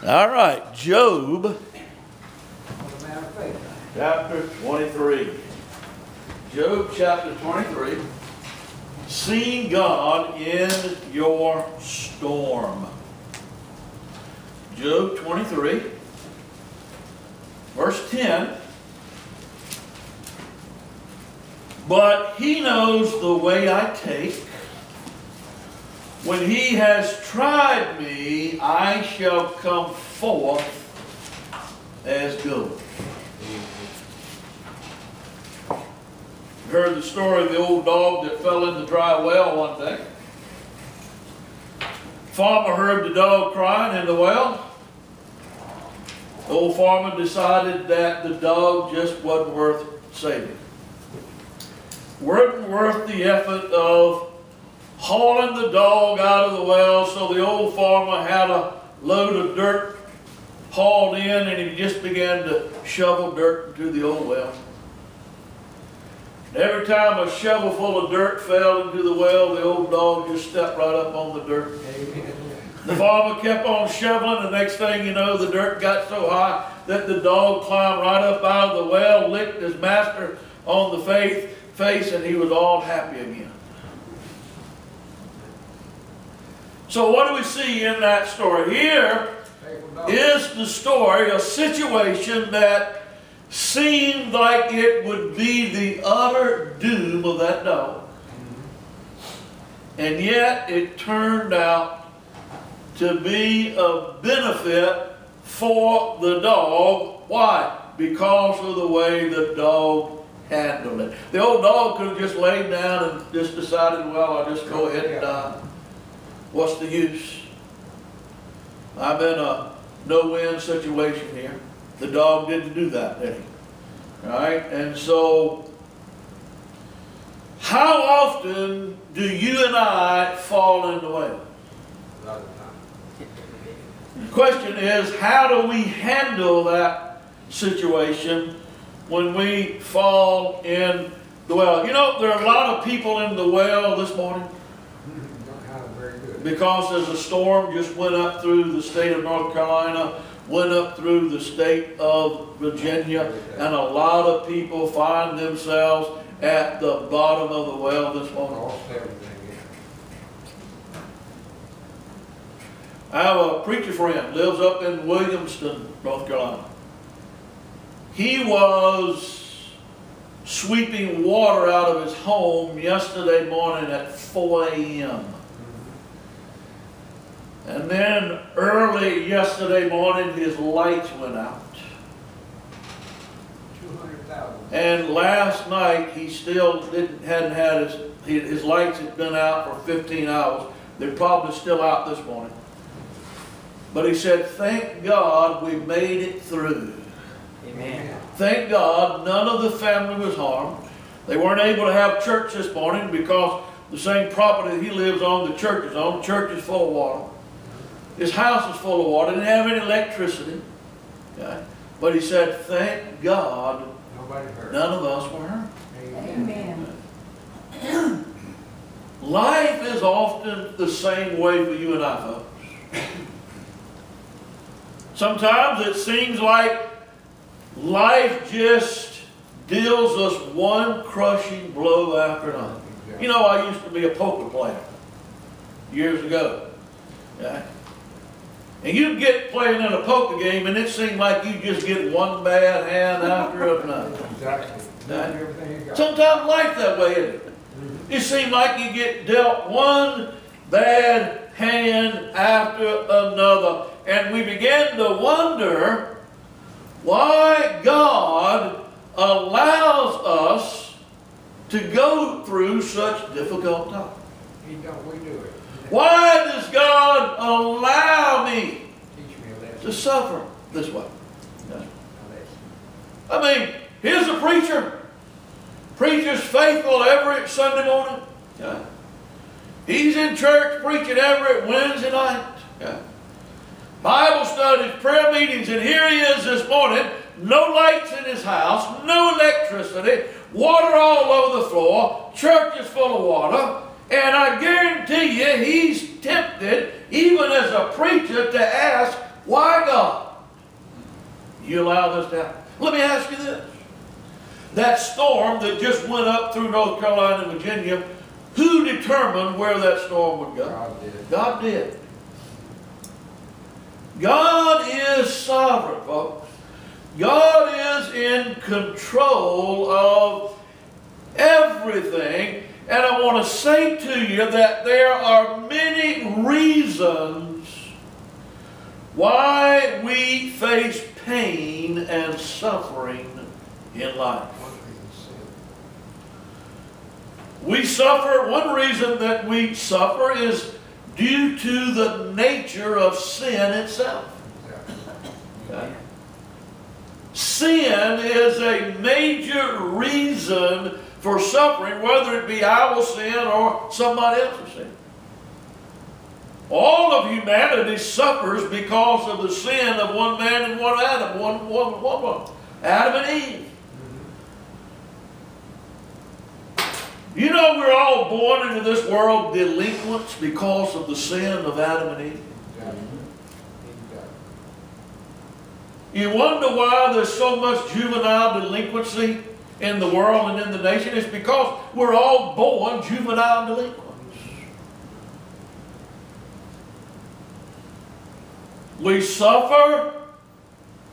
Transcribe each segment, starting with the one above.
All right, Job, chapter 23. Job chapter 23. Seeing God in your storm. Job 23, verse 10. But he knows the way I take. When he has tried me, I shall come forth as gold. You heard the story of the old dog that fell in the dry well one day. Farmer heard the dog crying in the well. The old farmer decided that the dog just wasn't worth saving. Wasn't worth the effort of hauling the dog out of the well, so the old farmer had a load of dirt hauled in, and he just began to shovel dirt into the old well. And every time a shovel full of dirt fell into the well, the old dog just stepped right up on the dirt. The farmer kept on shoveling. The next thing you know, the dirt got so high that the dog climbed right up out of the well, licked his master on the face, and he was all happy again. So what do we see in that story? Here is the story, a situation that seemed like it would be the utter doom of that dog. And yet it turned out to be a benefit for the dog. Why? Because of the way the dog handled it. The old dog could have just laid down and just decided, well, I'll just go ahead and die. What's the use? I'm in a no-win situation here. The dog didn't do that, did he? All right? And so, how often do you and I fall in the way? The question is, how do we handle that situation when we fall in the well? You know, there are a lot of people in the well this morning because there's a storm just went up through the state of North Carolina, went up through the state of Virginia, and a lot of people find themselves at the bottom of the well this morning. I have a preacher friend, lives up in Williamston, North Carolina. He was sweeping water out of his home yesterday morning at 4 a.m. And then early yesterday morning, his lights went out. 200,000. And last night, he still hadn't had his lights had been out for 15 hours. They're probably still out this morning. But he said, thank God we made it through. Amen. Thank God none of the family was harmed. They weren't able to have church this morning because the same property he lives on, the church is on. The church is full of water. His house is full of water. Didn't have any electricity. Okay? But he said, thank God none of us were hurt. Amen. Amen. Life is often the same way for you and I, folks. Sometimes it seems like life just deals us one crushing blow after another. You know, I used to be a poker player years ago. Okay? And you'd get playing in a poker game, and it seemed like you just get one bad hand after another. Exactly. Sometimes life that way, isn't it? It seems like you get dealt one bad hand after another. And we begin to wonder why God allows us to go through such difficult times. He don't, we do it. Why does God allow me to suffer this way? I mean, here's a preacher. Preacher's faithful every Sunday morning. Yeah. He's in church preaching every Wednesday night. Yeah. Bible studies, prayer meetings, and here he is this morning. No lights in his house, no electricity, water all over the floor, church is full of water. And I guarantee you, he's tempted, even as a preacher, to ask why God You allow this to happen. Let me ask you this. That storm that just went up through North Carolina and Virginia, who determined where that storm would go? God did. God did. God is sovereign, folks. God is in control of everything. And I want to say to you that there are many reasons why we face pain and suffering in life. We suffer, one reason that we suffer is due to the nature of sin itself. Okay? Sin is a major reason for suffering, whether it be our sin or somebody else's sin. All of humanity suffers because of the sin of one man and one Adam, one woman, Adam and Eve. You know we're all born into this world delinquents because of the sin of Adam and Eve. You wonder why there's so much juvenile delinquency in the world and in the nation? It's because we're all born juvenile delinquents. We suffer.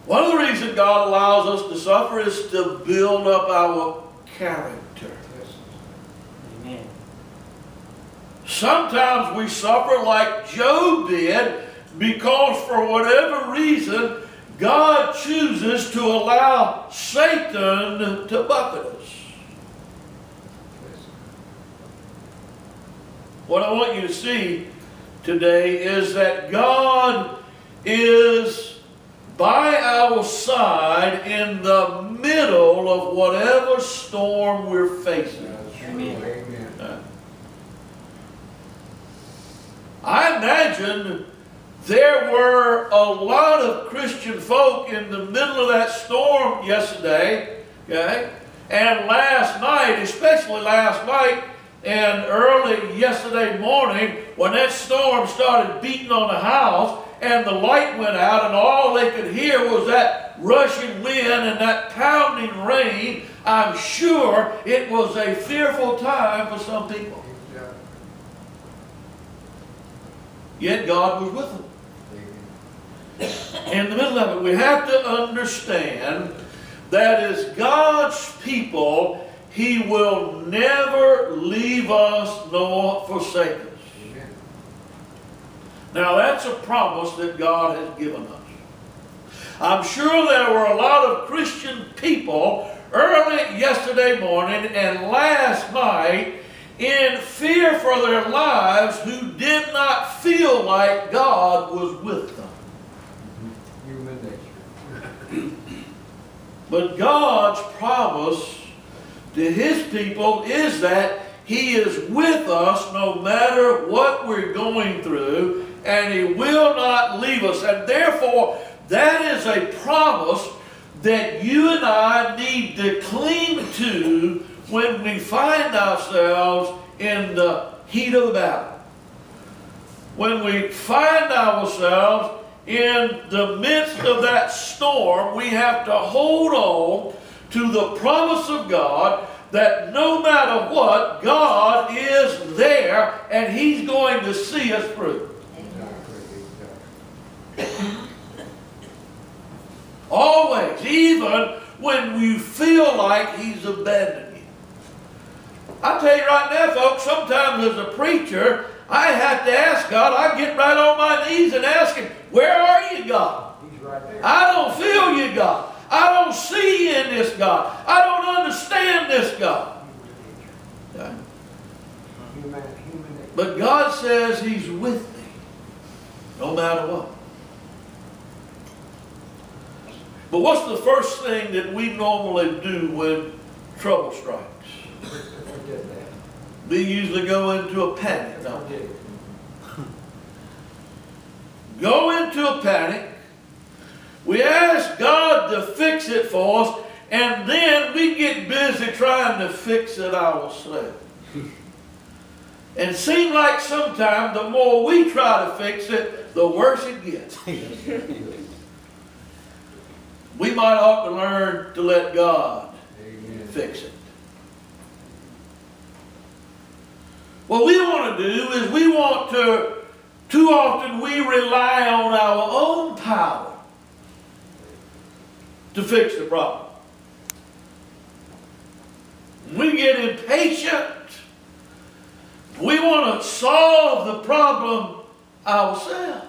One of the reasons God allows us to suffer is to build up our character. Amen. Sometimes we suffer like Job did because for whatever reason God chooses to allow Satan to buffet us. What I want you to see today is that God is by our side in the middle of whatever storm we're facing. Amen. I imagine there were a lot of Christian folk in the middle of that storm yesterday, okay? And last night, especially last night and early yesterday morning, when that storm started beating on the house and the light went out and all they could hear was that rushing wind and that pounding rain, I'm sure it was a fearful time for some people. Yet God was with them. In the middle of it, we have to understand that as God's people, He will never leave us nor forsake us. Amen. Now that's a promise that God has given us. I'm sure there were a lot of Christian people early yesterday morning and last night in fear for their lives who did not feel like God was with them. Human nature. But God's promise to His people is that He is with us no matter what we're going through, and He will not leave us. And therefore, that is a promise that you and I need to cling to when we find ourselves in the heat of the battle. When we find ourselves in the midst of that storm, we have to hold on to the promise of God that no matter what, God is there and He's going to see us through. Always, even when you feel like He's abandoned you. I tell you right now, folks, sometimes as a preacher, I have to ask God, I get right on my knees and ask Him, where are you, God? He's right there. I don't feel you, God. I don't see you in this, God. I don't understand this, God. Okay? Human nature. But God says He's with me, no matter what. But what's the first thing that we normally do when trouble strikes? Forget that. We usually go into a panic, don't we? Forget it. Go into a panic. We ask God to fix it for us, and then we get busy trying to fix it ourselves. And it seems like sometimes the more we try to fix it, the worse it gets. we might ought to learn to let God Amen. fix it. What we want to do is we want to, too often we rely on our own power to fix the problem. We get impatient. We want to solve the problem ourselves.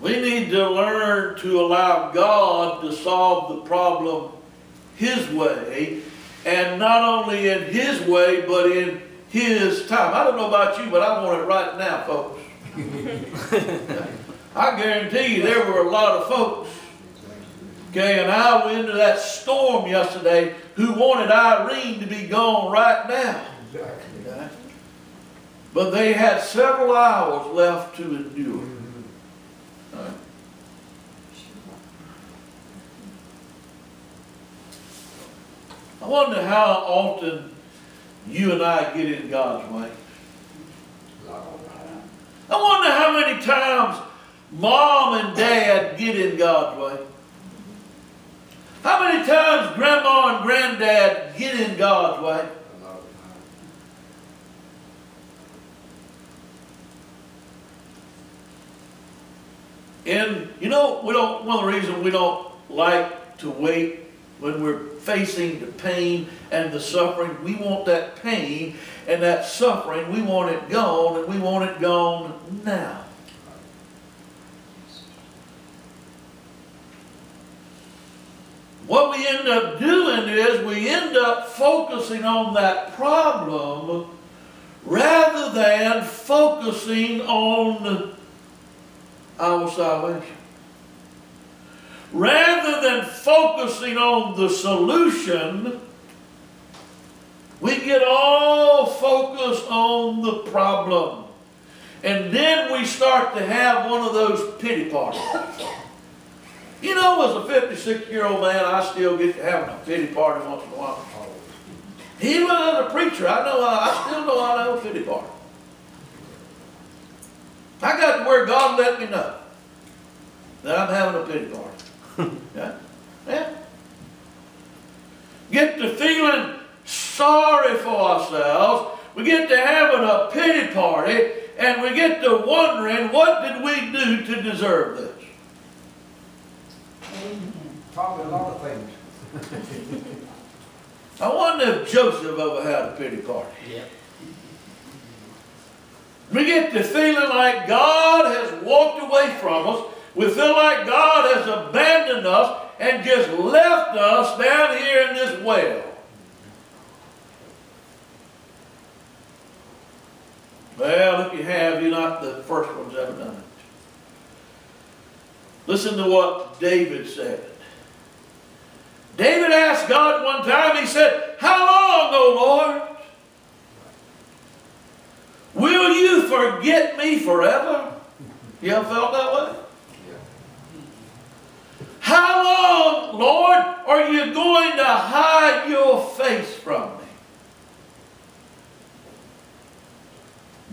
We need to learn to allow God to solve the problem His way, and not only in His way, but in His time. I don't know about you, but I want it right now, folks. I guarantee you there were a lot of folks, okay, and I went into that storm yesterday who wanted Irene to be gone right now. Okay? But they had several hours left to endure. Right. I wonder how often you and I get in God's way. I wonder how many times Mom and Dad get in God's way. How many times Grandma and Granddad get in God's way? And you know, one of the reasons we don't like to wait when we're facing the pain and the suffering, we want that pain and that suffering, we want it gone, and we want it gone now. What we end up doing is we end up focusing on that problem rather than focusing on our salvation. Rather than focusing on the solution, we get all focused on the problem. And then we start to have one of those pity parties. You know, as a 56-year-old man, I still get to have a pity party once in a while. Even as a preacher, I still know I have a pity party. I got to where God let me know that I'm having a pity party. Yeah? Yeah. Get to feeling sorry for ourselves. We get to having a pity party, and we get to wondering, what did we do to deserve this? Probably a lot of things. I wonder if Joseph ever had a pity party. Yeah. We get to feeling like God has walked away from us. We feel like God has abandoned us and just left us down here in this well. Well, if you have, you're not the first one's ever done it. Listen to what David said. David asked God one time, he said, "How long, O Lord? Will you forget me forever?" You ever felt that way? How long, Lord, are you going to hide your face from me?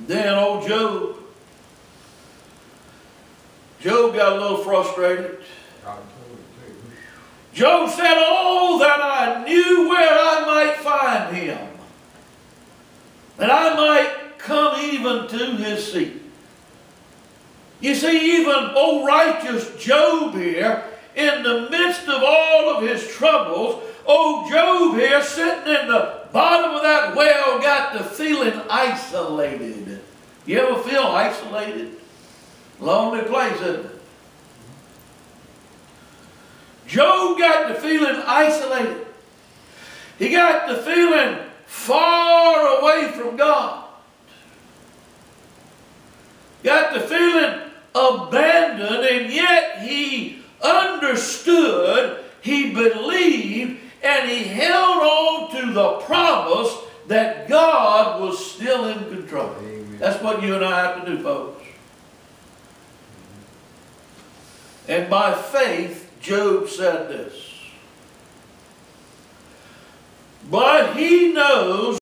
Then old Job got a little frustrated. Job said, "Oh, that I knew where I might find him, that I might come even to his seat." You see, even old righteous Job here, in the midst of all of his troubles, old Job here sitting in the bottom of that well got to feeling isolated. You ever feel isolated? Lonely place, isn't it? Job got to feeling isolated. He got to feeling far away from God. Got to feeling abandoned, and yet he understood, he believed, and he held on to the promise that God was still in control. Amen. That's what you and I have to do, folks. And by faith, Job said this, "But he knows